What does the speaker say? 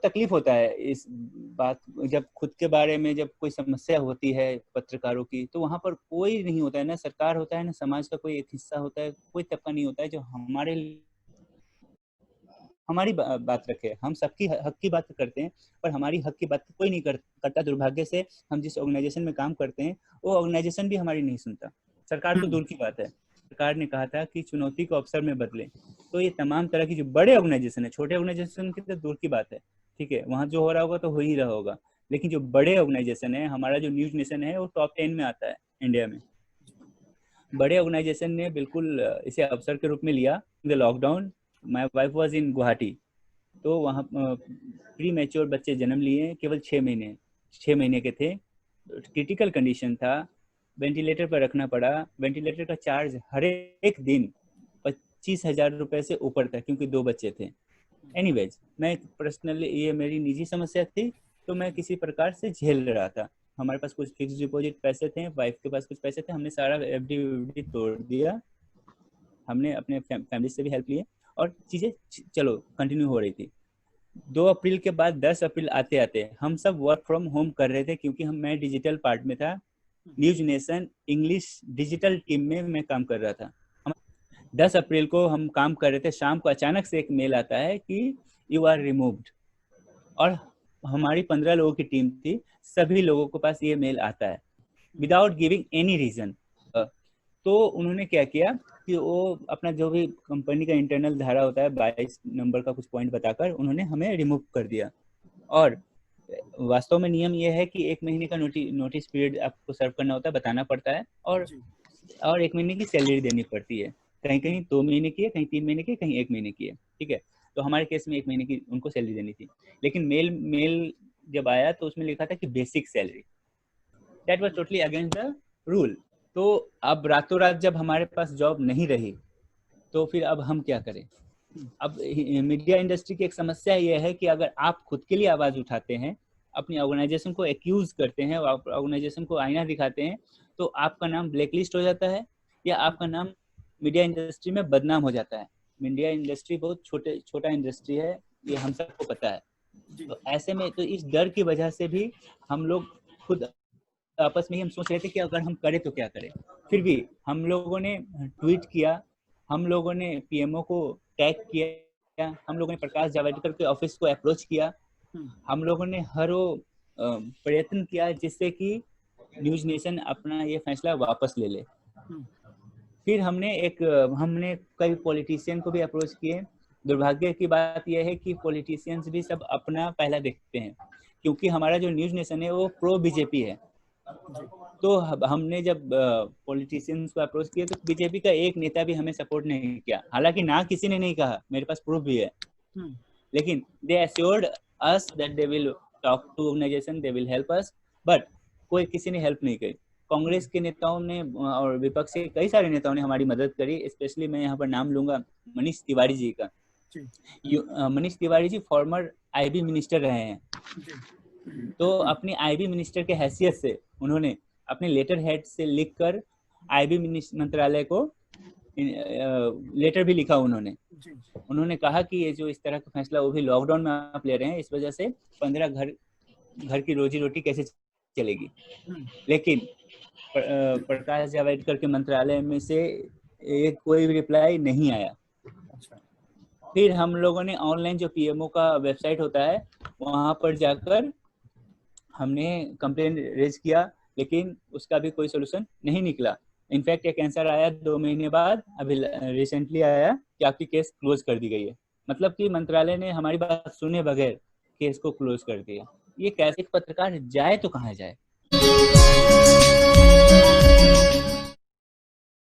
बहुत तकलीफ होता है इस बात, जब खुद के बारे में जब कोई समस्या होती है पत्रकारों की, तो वहाँ पर कोई नहीं होता है, ना सरकार होता है, ना समाज का कोई एक हिस्सा होता है, कोई तबका नहीं होता है जो हमारी बात रखे। हम सबकी हक की बात करते हैं, पर हमारी हक की बात कोई नहीं करता। दुर्भाग्य से हम जिस ऑर्गेनाइजेशन में काम करते हैं, वो ऑर्गेनाइजेशन भी हमारी नहीं सुनता। सरकार तो दूर की बात है। सरकार ने कहा था कि चुनौती को अवसर में बदले, तो ये तमाम तरह की जो बड़े ऑर्गेनाइजेशन है, छोटे ऑर्गेनाइजेशन की तो दूर की बात है, ठीक है, वहाँ जो हो रहा होगा तो हो ही रहा होगा, लेकिन जो बड़े ऑर्गेनाइजेशन है, हमारा जो न्यूज नेशन है वो टॉप 10 में आता है इंडिया में। बड़े ऑर्गेनाइजेशन ने बिल्कुल इसे अवसर के रूप में लिया। The lockdown, my wife was in Guwahati, तो वहाँ प्री मैच्योर बच्चे जन्म लिए, केवल 6 महीने के थे, क्रिटिकल कंडीशन था, वेंटिलेटर पर रखना पड़ा। वेंटिलेटर का चार्ज हर एक दिन 25,000 रुपए से ऊपर था, क्योंकि 2 बच्चे थे। एनीवेज, मैं पर्सनली, ये मेरी निजी समस्या थी, तो मैं किसी प्रकार से झेल रहा था। हमारे पास कुछ फिक्स डिपॉजिट पैसे थे, वाइफ के पास कुछ पैसे थे, हमने सारा एफडी तोड़ दिया, हमने अपने फैमिली से भी हेल्प लिए और चीज़ें चलो कंटिन्यू हो रही थी। 2 अप्रैल के बाद 10 अप्रैल आते आते हम सब वर्क फ्रॉम होम कर रहे थे, क्योंकि मैं डिजिटल पार्ट में था, news nation English digital team में मैं काम कर रहा था। 10 अप्रैल को हम काम कर रहे थे, शाम को अचानक से एक मेल आता है कि यू आर रिमूव्ड, और हमारी 15 लोगों की टीम थी, सभी लोगों के पास ये मेल आता है विदाउट गिविंग एनी रीजन। तो उन्होंने क्या किया कि वो अपना जो भी कंपनी का इंटरनल धारा होता है 22 नंबर का कुछ पॉइंट बताकर उन्होंने हमें रिमूव कर दिया। और वास्तव में नियम ये है कि 1 महीने का नोटिस पीरियड आपको सर्व करना होता है, बताना पड़ता है, और 1 महीने की सैलरी देनी पड़ती है। कहीं कहीं 2 महीने की है, कहीं 3 महीने की है, कहीं 1 महीने की है, ठीक है। तो हमारे केस में 1 महीने की उनको सैलरी देनी थी, लेकिन मेल जब आया तो उसमें लिखा था कि basic salary. That was totally against the rule. तो अब रातों रात जब हमारे पास जॉब नहीं रही, तो फिर अब हम क्या करें। अब मीडिया इंडस्ट्री की एक समस्या यह है कि अगर आप खुद के लिए आवाज उठाते हैं, अपनी ऑर्गेनाइजेशन को एक्यूज करते हैं, ऑर्गेनाइजेशन को आईना दिखाते हैं, तो आपका नाम ब्लैकलिस्ट हो जाता है, या आपका नाम मीडिया इंडस्ट्री में बदनाम हो जाता है। मीडिया इंडस्ट्री बहुत छोटा इंडस्ट्री है, ये हम सबको पता है। तो ऐसे में तो इस डर की वजह से भी हम लोग खुद आपस में ही हम सोच रहे थे कि अगर हम करें तो क्या करें। फिर भी हम लोगों ने ट्वीट किया, हम लोगों ने पीएमओ को टैग किया, हम लोगों ने प्रकाश जावड़ेकर के ऑफिस को अप्रोच किया, हम लोगों ने हर वो प्रयत्न किया जिससे कि न्यूज नेशन अपना ये फैसला वापस ले ले। फिर हमने कई पॉलिटिशियन को भी अप्रोच किए। दुर्भाग्य की बात यह है कि पॉलिटिशियंस भी सब अपना पहला देखते हैं, क्योंकि हमारा जो न्यूज नेशन है वो प्रो बीजेपी है। तो हमने जब पॉलिटिशियंस को अप्रोच किया, तो बीजेपी का एक नेता भी हमें सपोर्ट नहीं किया। हालांकि ना किसी ने नहीं कहा, मेरे पास प्रूफ भी है, लेकिन they assured us that they will talk to organization, they will help us, but कोई किसी ने हेल्प नहीं करी। कांग्रेस के नेताओं ने और विपक्ष के कई सारे नेताओं ने हमारी मदद करी। स्पेशली मैं यहाँ पर नाम लूंगा मनीष तिवारी जी का। Manish Tiwari ji farmer IB minister रहे हैं, तो अपनी आईबी मिनिस्टर के हैसियत से उन्होंने अपने लेटर हेड से लिखकर आईबी मंत्रालय को लेटर भी लिखा। उन्होंने कहा कि ये जो इस तरह का फैसला वो भी लॉकडाउन में आप ले रहे हैं, इस वजह से 15 घर की रोजी रोटी कैसे चलेगी। लेकिन प्रकाश जावड़ेकर के मंत्रालय में से कोई भी रिप्लाई नहीं आया। फिर हम लोगों ने ऑनलाइन जो पीएमओ का वेबसाइट होता है वहां पर जाकर हमने कंप्लेन रेज किया, लेकिन उसका भी कोई सोल्यूशन नहीं निकला। इनफैक्ट एक आंसर आया 2 महीने बाद, अभी रिसेंटली आया कि आपकी केस क्लोज कर दी गई है। मतलब कि मंत्रालय ने हमारी बात सुने बगैर केस को क्लोज कर दिया। ये कैसे पत्रकार जाए तो कहाँ जाए।